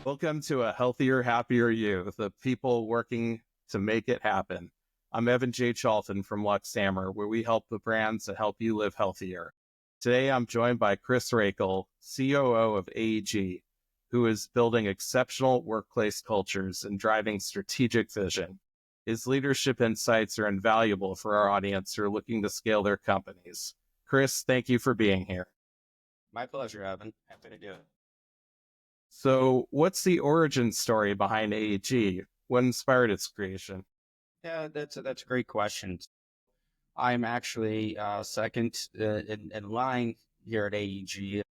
Welcome to A Healthier, Happier You, the people working to make it happen. I'm Evan J. Charlton from Luxhammer, where we help the brands that help you live healthier. Today, I'm joined by Chris Rakel, COO of AEG, who is building exceptional workplace cultures and driving strategic vision. His leadership insights are invaluable for our audience who are looking to scale their companies. Chris, thank you for being here. My pleasure, Evan. Happy to do it. So what's the origin story behind AEG? What inspired its creation? Yeah, that's a great question. I'm actually second in line here at AEG.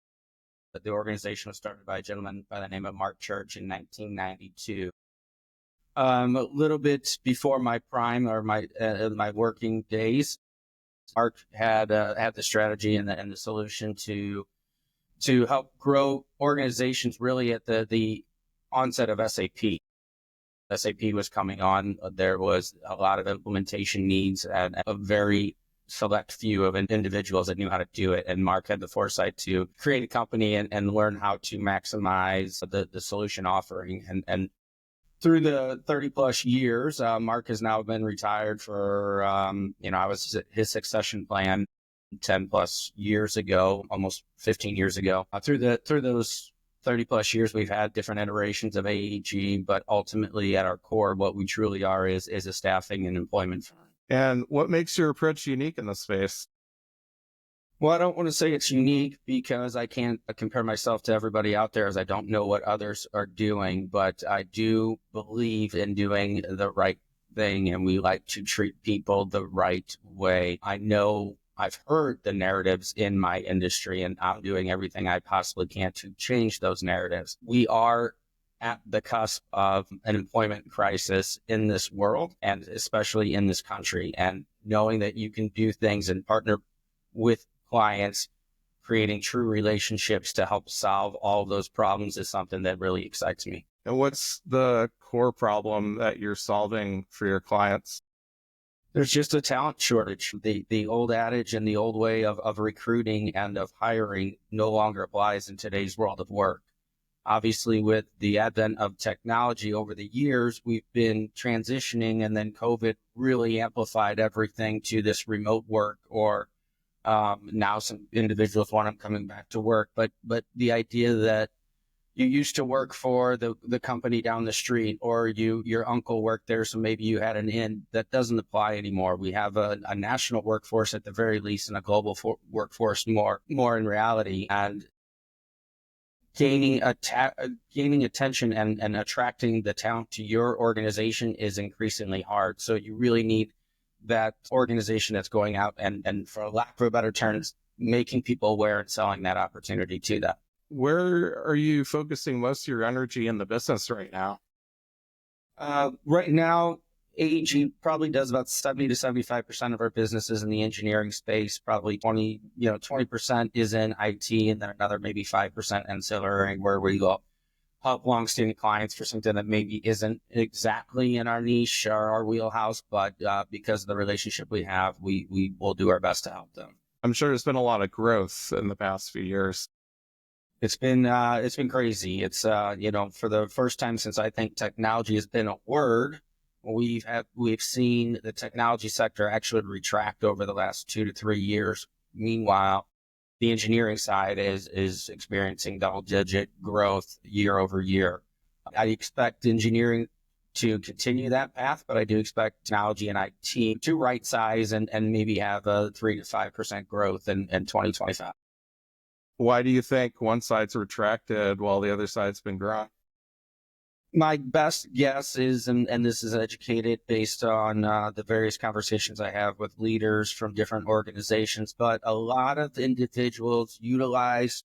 The organization was started by a gentleman by the name of Mark Church in 1992. A little bit before my prime or my working days, Mark had the strategy and the solution to help grow organizations really at the onset of SAP. SAP was coming on. There was a lot of implementation needs and a very select few of individuals that knew how to do it. And Mark had the foresight to create a company and learn how to maximize the solution offering. And through the 30 plus years, Mark has now been retired for, I was his succession plan 10 plus years ago, almost 15 years ago. Through those 30 plus years, we've had different iterations of AEG, but ultimately at our core, what we truly are is a staffing and employment firm. And what makes your approach unique in the space? Well, I don't want to say it's unique because I can't compare myself to everybody out there as I don't know what others are doing, but I do believe in doing the right thing, and we like to treat people the right way. I know I've heard the narratives in my industry, and I'm doing everything I possibly can to change those narratives. We are at the cusp of an employment crisis in this world, and especially in this country. And knowing that you can do things and partner with clients, creating true relationships to help solve all of those problems is something that really excites me. And what's the core problem that you're solving for your clients? There's just a talent shortage. The old adage and the old way of recruiting and of hiring no longer applies in today's world of work. Obviously, with the advent of technology over the years, we've been transitioning, and then COVID really amplified everything to this remote work, or now some individuals want them coming back to work. But the idea that you used to work for the company down the street, or your uncle worked there, so maybe you had an in, that doesn't apply anymore. We have a national workforce at the very least, and a global workforce more in reality. And gaining attention and attracting the talent to your organization is increasingly hard. So you really need that organization that's going out and for lack of a better term, making people aware and selling that opportunity to them. Where are you focusing most of your energy in the business right now? Right now, AEG probably does about 70 to 75% of our businesses in the engineering space. Probably 20% is in IT, and then another maybe 5% ancillary, where we go help longstanding clients for something that maybe isn't exactly in our niche or our wheelhouse, but because of the relationship we have, we will do our best to help them. I'm sure there's been a lot of growth in the past few years. It's been crazy. It's for the first time since I think technology has been a word, we've seen the technology sector actually retract over the last 2 to 3 years. Meanwhile, the engineering side is experiencing double-digit growth year over year. I expect engineering to continue that path, but I do expect technology and IT to right size and maybe have a 3 to 5% growth in 2025. Why do you think one side's retracted while the other side's been growing? My best guess is, and this is educated based on the various conversations I have with leaders from different organizations, but a lot of individuals utilize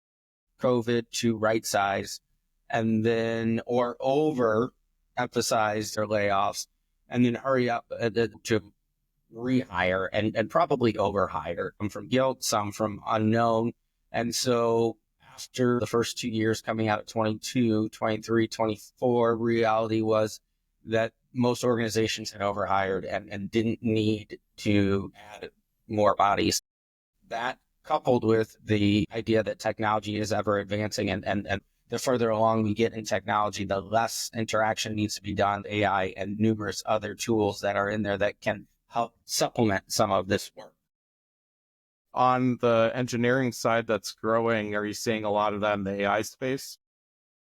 COVID to right size and then, or over emphasize their layoffs and then hurry up to rehire and probably overhire. Some from guilt, some from unknown. And so after the first 2 years coming out of 22, 23, 24, reality was that most organizations had overhired and didn't need to add more bodies. That coupled with the idea that technology is ever advancing and the further along we get in technology, the less interaction needs to be done, AI and numerous other tools that are in there that can help supplement some of this work. On the engineering side that's growing, are you seeing a lot of that in the AI space?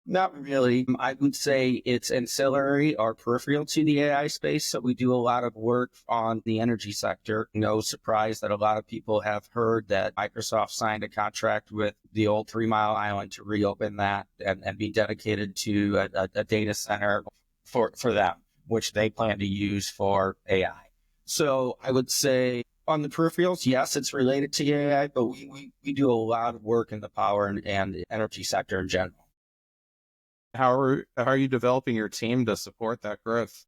Not really. I would say it's ancillary or peripheral to the AI space. So we do a lot of work on the energy sector. No surprise that a lot of people have heard that Microsoft signed a contract with the old 3 Mile Island to reopen that and be dedicated to a data center for them, which they plan to use for AI. So I would say on the peripherals, yes, it's related to AI, but we do a lot of work in the power and energy sector in general. How are you developing your team to support that growth?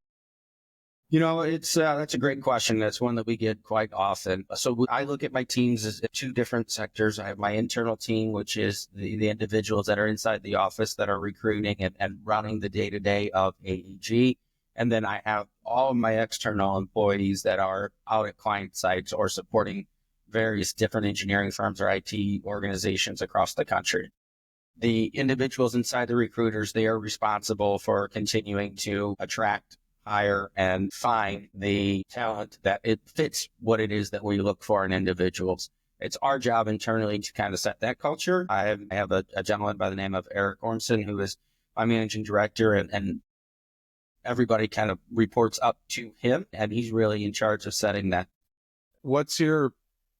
It's that's a great question. That's one that we get quite often. So I look at my teams as two different sectors. I have my internal team, which is the individuals that are inside the office that are recruiting and running the day-to-day of AEG. And then I have all of my external employees that are out at client sites or supporting various different engineering firms or IT organizations across the country. The individuals inside the recruiters, they are responsible for continuing to attract, hire, and find the talent that it fits what it is that we look for in individuals. It's our job internally to kind of set that culture. I have a gentleman by the name of Eric Ormson, who is my managing director, and everybody kind of reports up to him, and he's really in charge of setting that. What's your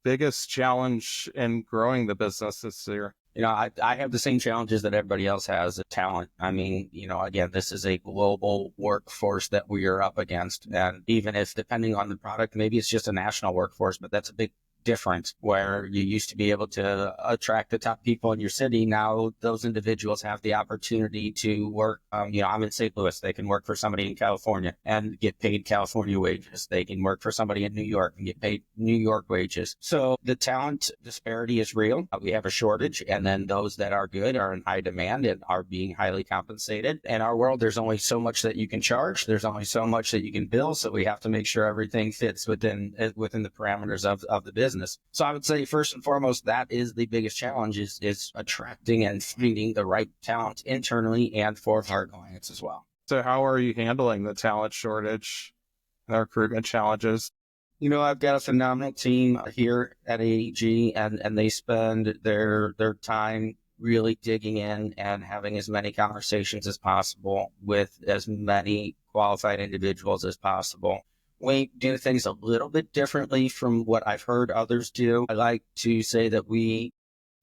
biggest challenge in growing the business this year? I have the same challenges that everybody else has, talent. I mean, again, this is a global workforce that we are up against. And even if, depending on the product, maybe it's just a national workforce, but that's a big difference where you used to be able to attract the top people in your city. Now those individuals have the opportunity to work. I'm in St. Louis. They can work for somebody in California and get paid California wages. They can work for somebody in New York and get paid New York wages. So the talent disparity is real. We have a shortage, and then those that are good are in high demand and are being highly compensated. In our world, there's only so much that you can charge. There's only so much that you can bill. So we have to make sure everything fits within the parameters of the business. So I would say first and foremost, that is the biggest challenge is attracting and finding the right talent internally and for our clients as well. So how are you handling the talent shortage and the recruitment challenges? I've got a phenomenal team here at AEG and they spend their time really digging in and having as many conversations as possible with as many qualified individuals as possible. We do things a little bit differently from what I've heard others do. I like to say that we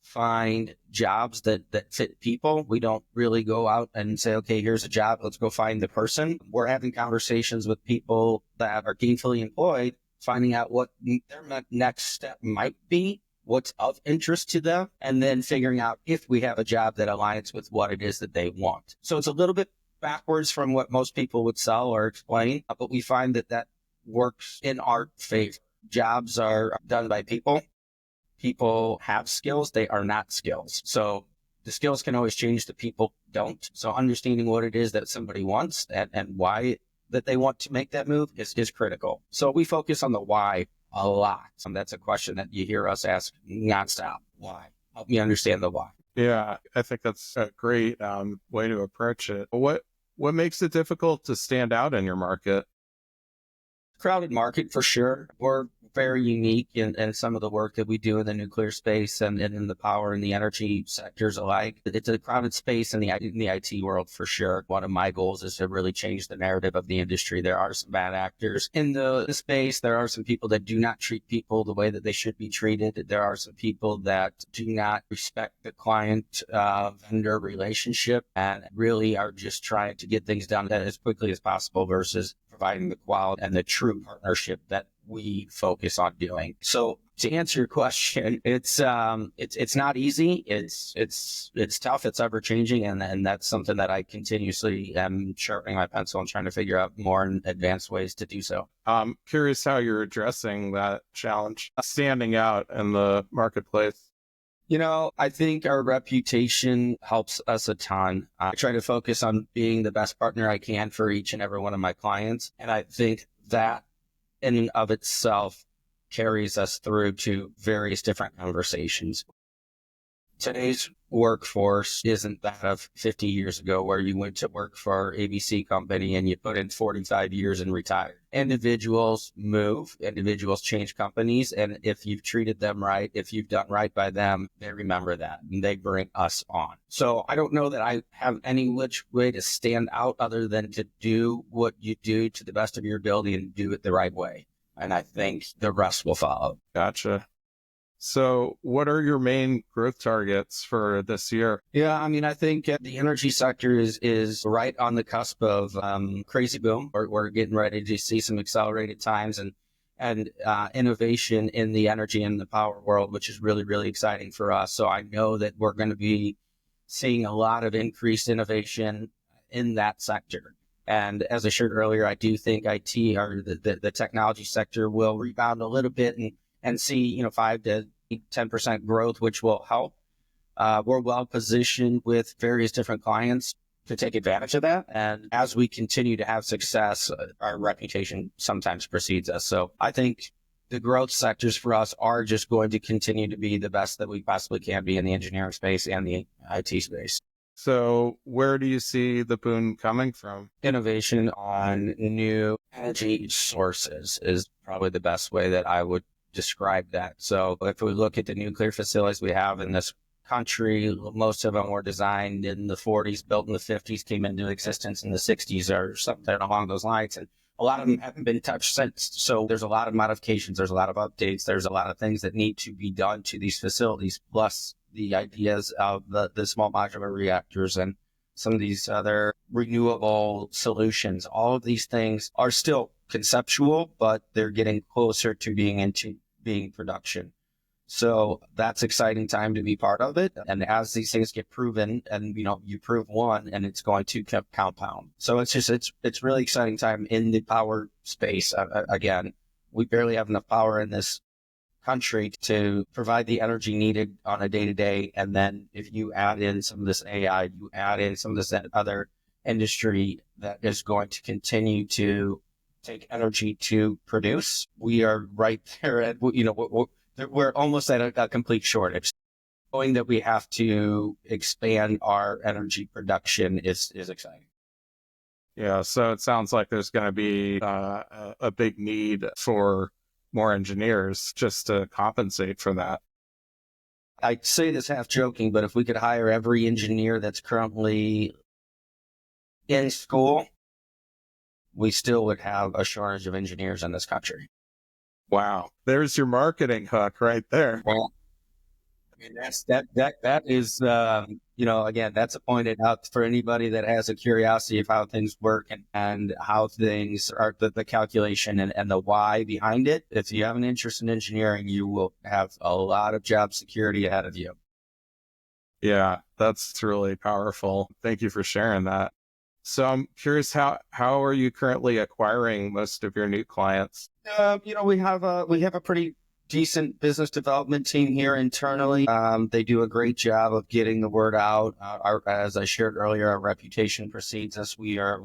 find jobs that fit people. We don't really go out and say, okay, here's a job, let's go find the person. We're having conversations with people that are gainfully employed, finding out what their next step might be, what's of interest to them, and then figuring out if we have a job that aligns with what it is that they want. So it's a little bit backwards from what most people would sell or explain, but we find that works in our favor. Jobs are done by people. People have skills. They are not skills. So the skills can always change. The people don't. So understanding what it is that somebody wants and why that they want to make that move is critical. So we focus on the why a lot. That's a question that you hear us ask nonstop. Why? Help me understand the why. Yeah, I think that's a great way to approach it. What makes it difficult to stand out in your market? Crowded market for sure. We're very unique in some of the work that we do in the nuclear space and in the power and the energy sectors alike. It's a crowded space in the IT world for sure. One of my goals is to really change the narrative of the industry. There are some bad actors in the space. There are some people that do not treat people the way that they should be treated. There are some people that do not respect the client vendor relationship and really are just trying to get things done as quickly as possible versus providing the quality and the true partnership that we focus on doing. So to answer your question, it's not easy. It's tough. It's ever changing. And that's something that I continuously am sharpening my pencil and trying to figure out more advanced ways to do so. I'm curious how you're addressing that challenge, standing out in the marketplace. I think our reputation helps us a ton. I try to focus on being the best partner I can for each and every one of my clients. And I think that in and of itself carries us through to various different conversations. Today's workforce isn't that of 50 years ago where you went to work for ABC company and you put in 45 years and retired. Individuals move, individuals change companies. And if you've treated them right, if you've done right by them, they remember that and they bring us on. So I don't know that I have any which way to stand out other than to do what you do to the best of your ability and do it the right way. And I think the rest will follow. Gotcha. So what are your main growth targets for this year? Yeah, I mean, I think the energy sector is right on the cusp of crazy boom. We're getting ready to see some accelerated times and innovation in the energy and the power world, which is really, really exciting for us. So I know that we're going to be seeing a lot of increased innovation in that sector. And as I shared earlier, I do think IT or the technology sector will rebound a little bit and see, 5 to 10% growth, which will help. We're well positioned with various different clients to take advantage of that. And as we continue to have success, our reputation sometimes precedes us. So I think the growth sectors for us are just going to continue to be the best that we possibly can be in the engineering space and the IT space. So where do you see the boon coming from? Innovation on new energy sources is probably the best way that I would describe that. So if we look at the nuclear facilities we have in this country, most of them were designed in the 40s, built in the 50s, came into existence in the 60s or something along those lines. And a lot of them haven't been touched since. So there's a lot of modifications. There's a lot of updates. There's a lot of things that need to be done to these facilities, plus the ideas of the small modular reactors and some of these other renewable solutions. All of these things are still conceptual, but they're getting closer to being production. So that's exciting time to be part of it. And as these things get proven and, you prove one and it's going to compound. So it's really exciting time in the power space. Again, we barely have enough power in this country to provide the energy needed on a day-to-day. And then if you add in some of this AI, you add in some of this other industry that is going to continue to take energy to produce, we are right there at, we're almost at a complete shortage. Knowing that we have to expand our energy production is exciting. Yeah, so it sounds like there's going to be a big need for more engineers just to compensate for that. I say this half joking, but if we could hire every engineer that's currently in school, we still would have a shortage of engineers in this country. Wow. There's your marketing hook right there. Well, I mean, that is, again, that's pointed out for anybody that has a curiosity of how things work and how things are, the calculation and the why behind it. If you have an interest in engineering, you will have a lot of job security ahead of you. Yeah, that's really powerful. Thank you for sharing that. So I'm curious, how are you currently acquiring most of your new clients? We have a pretty decent business development team here internally. They do a great job of getting the word out. As I shared earlier, our reputation precedes us. We're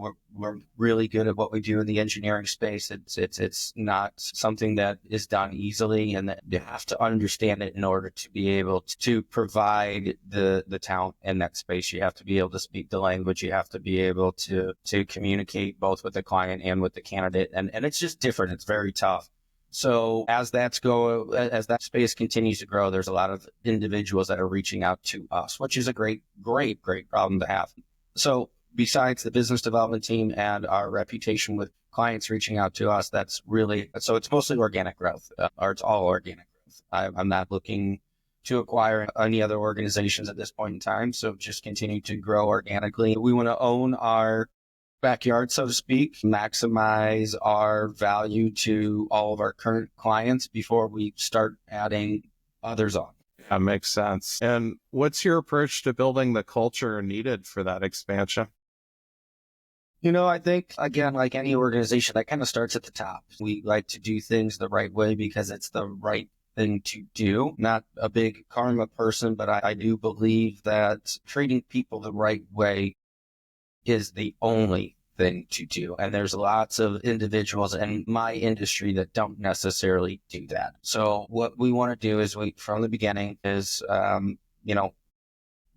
really good at what we do in the engineering space. It's not something that is done easily, and that you have to understand it in order to be able to provide the talent in that space. You have to be able to speak the language. You have to be able to communicate both with the client and with the candidate, and it's just different. It's very tough. So as that space continues to grow, there's a lot of individuals that are reaching out to us, which is a great problem to have. So besides the business development team and our reputation with clients reaching out to us, so it's mostly organic growth, or it's all organic growth. I'm not looking to acquire any other organizations at this point in time. So just continue to grow organically. We want to own our backyard, so to speak, maximize our value to all of our current clients before we start adding others on. That makes sense. And what's your approach to building the culture needed for that expansion? I think, again, like any organization, that kind of starts at the top. We like to do things the right way because it's the right thing to do. Not a big karma person, but I do believe that treating people the right way is the only thing to do. And there's lots of individuals in my industry that don't necessarily do that. So what we want to do is from the beginning is,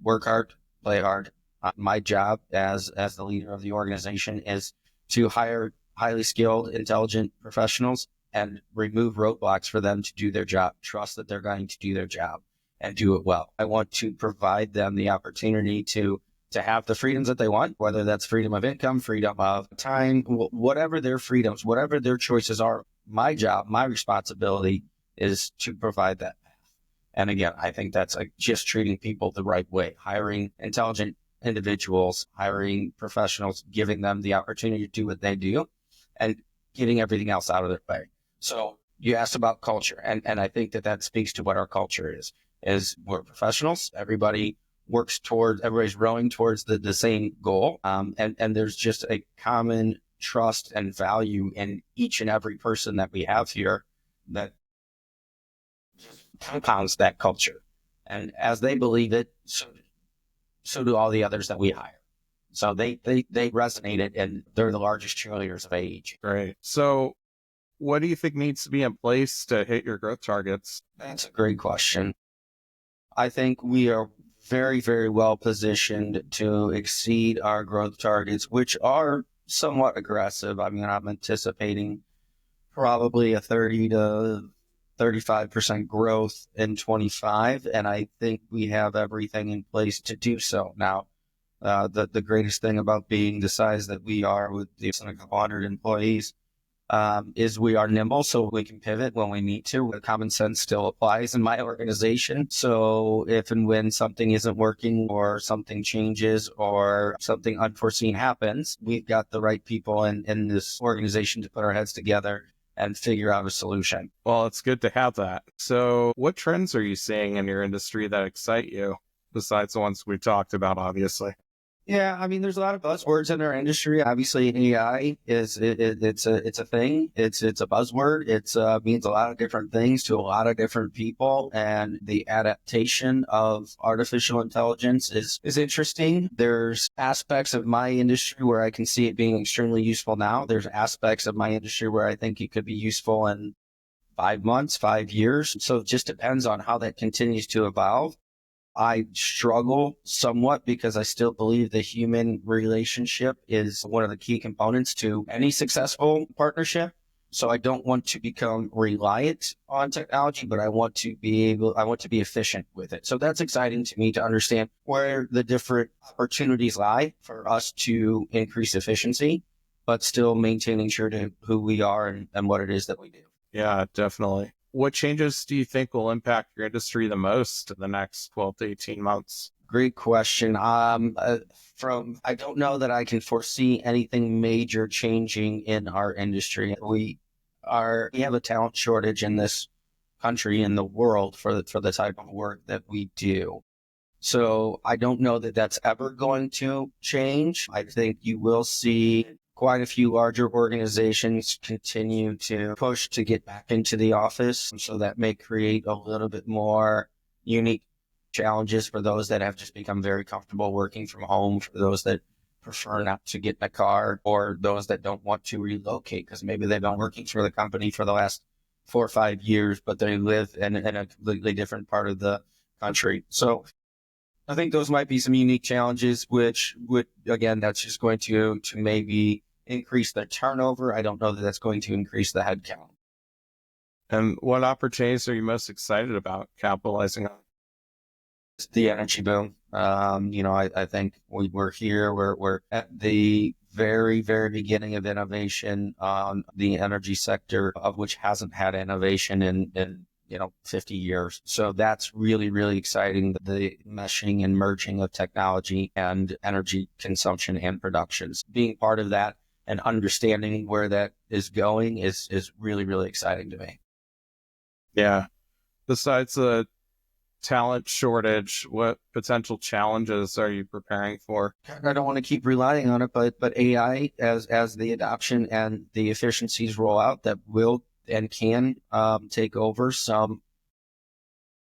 work hard, play hard. My job as the leader of the organization is to hire highly skilled, intelligent professionals and remove roadblocks for them to do their job. Trust that they're going to do their job and do it well. I want to provide them the opportunity to have the freedoms that they want, whether that's freedom of income, freedom of time, whatever their freedoms, whatever their choices are. My job, my responsibility is to provide that. And again, I think that's like just treating people the right way, hiring intelligent individuals, hiring professionals, giving them the opportunity to do what they do and getting everything else out of their way. So you asked about culture, and I think that speaks to what our culture is we're professionals. Everybody's rowing towards the same goal. And there's just a common trust and value in each and every person that we have here that compounds that culture. And as they believe it, so do all the others that we hire. So they resonated, and they're the largest cheerleaders of AEG. Great. So what do you think needs to be in place to hit your growth targets? That's a great question. I think we are very, very well positioned to exceed our growth targets, which are somewhat aggressive. I mean, I'm anticipating probably a 30 to 35% growth in 25, and I think we have everything in place to do so. Now, the greatest thing about being the size that we are with a couple hundred employees is we are nimble, so we can pivot when we need to. Common sense still applies in my organization. So if and when something isn't working or something changes or something unforeseen happens, we've got the right people in this organization to put our heads together and figure out a solution. Well, it's good to have that. So what trends are you seeing in your industry that excite you, besides the ones we've talked about, obviously? Yeah, I mean, there's a lot of buzzwords in our industry. Obviously, AI it's a thing. It's a buzzword. It's means a lot of different things to a lot of different people, and the adaptation of artificial intelligence is interesting. There's aspects of my industry where I can see it being extremely useful now. There's aspects of my industry where I think it could be useful in 5 months, 5 years. So it just depends on how that continues to evolve. I struggle somewhat because I still believe the human relationship is one of the key components to any successful partnership. So I don't want to become reliant on technology, but I want to be efficient with it. So that's exciting to me to understand where the different opportunities lie for us to increase efficiency, but still maintaining true to who we are and what it is that we do. Yeah, definitely. What changes do you think will impact your industry the most in the next 12 to 18 months? Great question. I don't know that I can foresee anything major changing in our industry. We have a talent shortage in this country, in the world, for the type of work that we do. So I don't know that that's ever going to change. I think you will see quite a few larger organizations continue to push to get back into the office. So that may create a little bit more unique challenges for those that have just become very comfortable working from home, for those that prefer not to get in a car, or those that don't want to relocate because maybe they've been working for the company for the last 4 or 5 years, but they live in a completely different part of the country. So I think those might be some unique challenges, which would, again, that's just going to maybe increase the turnover. I don't know that that's going to increase the headcount. And what opportunities are you most excited about capitalizing on? The energy boom. I think we're here. We're at the very, very beginning of innovation on the energy sector, of which hasn't had innovation in 50 years. So that's really, really exciting. The meshing and merging of technology and energy consumption and productions. Being part of that and understanding where that is going is really, really exciting to me. Yeah. Besides the talent shortage, what potential challenges are you preparing for? I don't want to keep relying on it, but AI, as the adoption and the efficiencies roll out, that will and can take over some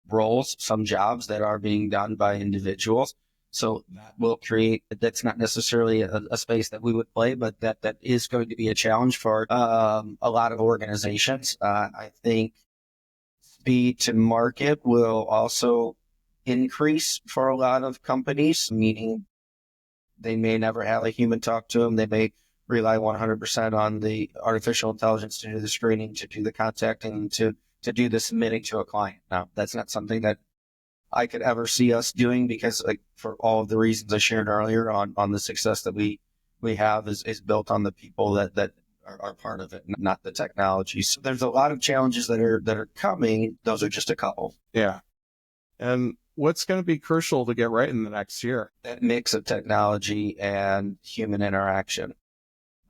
roles, some jobs that are being done by individuals. So that will create, that's not necessarily a space that we would play, but that is going to be a challenge for a lot of organizations. I think speed to market will also increase for a lot of companies, meaning they may never have a human talk to them. They may rely 100% on the artificial intelligence to do the screening, to do the contacting, to do the submitting to a client. Now, that's not something that I could ever see us doing, because like for all of the reasons I shared earlier on the success that we have is built on the people that are part of it, not the technology. So there's a lot of challenges that are coming. Those are just a couple. Yeah. And what's going to be crucial to get right in the next year? That mix of technology and human interaction.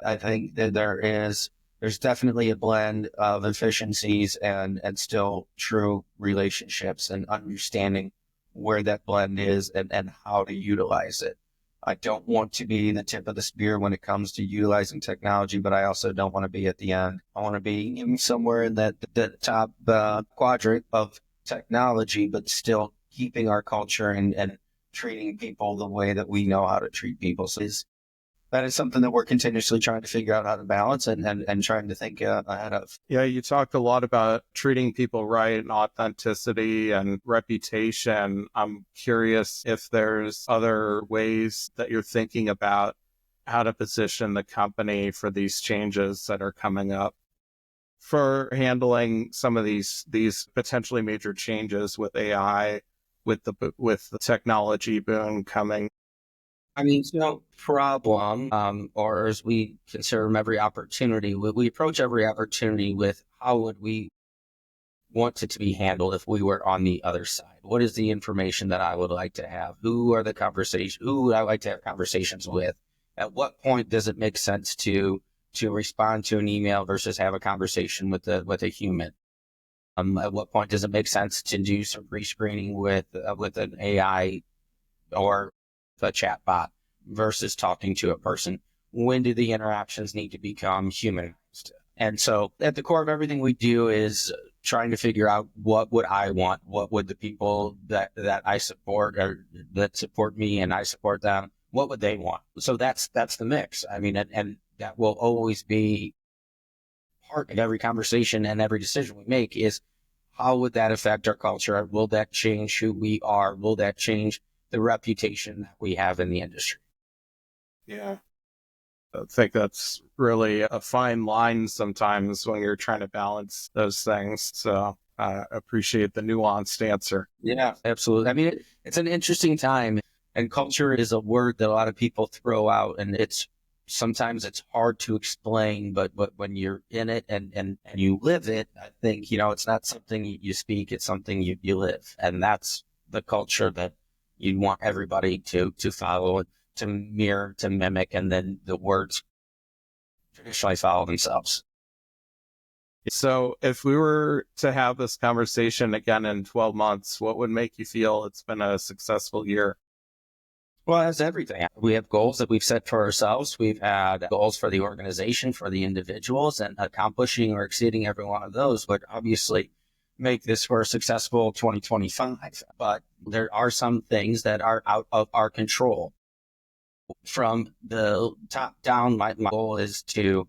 I think that there's definitely a blend of efficiencies and still true relationships, and understanding where that blend is and how to utilize it. I don't want to be the tip of the spear when it comes to utilizing technology, but I also don't want to be at the end. I want to be somewhere in the top quadrant of technology, but still keeping our culture and treating people the way that we know how to treat people. So that is something that we're continuously trying to figure out how to balance and trying to think ahead of. Yeah, you talked a lot about treating people right and authenticity and reputation. I'm curious if there's other ways that you're thinking about how to position the company for these changes that are coming up, for handling some of these potentially major changes with AI, with the technology boom coming. I mean, it's no problem, or as we consider them, every opportunity. We approach every opportunity with how would we want it to be handled if we were on the other side? What is the information that I would like to have? Who would I like to have conversations with? At what point does it make sense to respond to an email versus have a conversation with a human? At what point does it make sense to do some pre-screening with an AI or a chat bot versus talking to a person? When do the interactions need to become humanized? And so at the core of everything we do is trying to figure out what would I want? What would the people that I support or that support me and I support them, what would they want? So that's the mix. I mean, and that will always be part of every conversation and every decision we make is how would that affect our culture? Will that change who we are? Will that change the reputation that we have in the industry? Yeah. I think that's really a fine line sometimes when you're trying to balance those things. So I appreciate the nuanced answer. Yeah, absolutely. I mean, it's an interesting time, and culture is a word that a lot of people throw out, and sometimes it's hard to explain, but when you're in it and you live it, I think, it's not something you speak, it's something you live. And that's the culture that you want everybody to follow, to mirror, to mimic, and then the words traditionally follow themselves. So if we were to have this conversation again in 12 months, what would make you feel it's been a successful year? Well, that's everything. We have goals that we've set for ourselves. We've had goals for the organization, for the individuals, and accomplishing or exceeding every one of those would obviously make this for a successful 2025. But there are some things that are out of our control. From the top down, my goal is to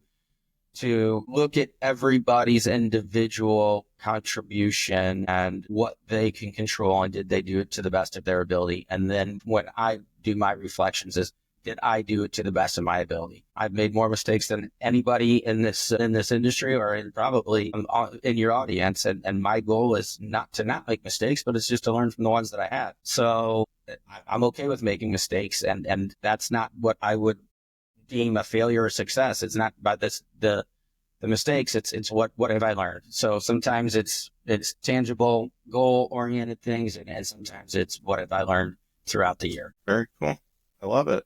look at everybody's individual contribution and what they can control, and did they do it to the best of their ability. And then when I do my reflections is, did I do it to the best of my ability? I've made more mistakes than anybody in this industry, or probably in your audience. And my goal is not to not make mistakes, but it's just to learn from the ones that I had. So I'm okay with making mistakes, and that's not what I would deem a failure or success. It's not about the mistakes. It's what have I learned? So sometimes it's tangible, goal oriented things, and sometimes it's what have I learned throughout the year. Very cool. I love it.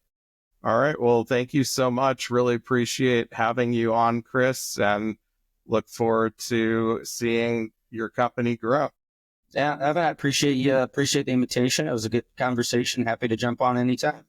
All right. Well, thank you so much. Really appreciate having you on, Chris, and look forward to seeing your company grow. Yeah, Evan, I appreciate the invitation. It was a good conversation. Happy to jump on anytime.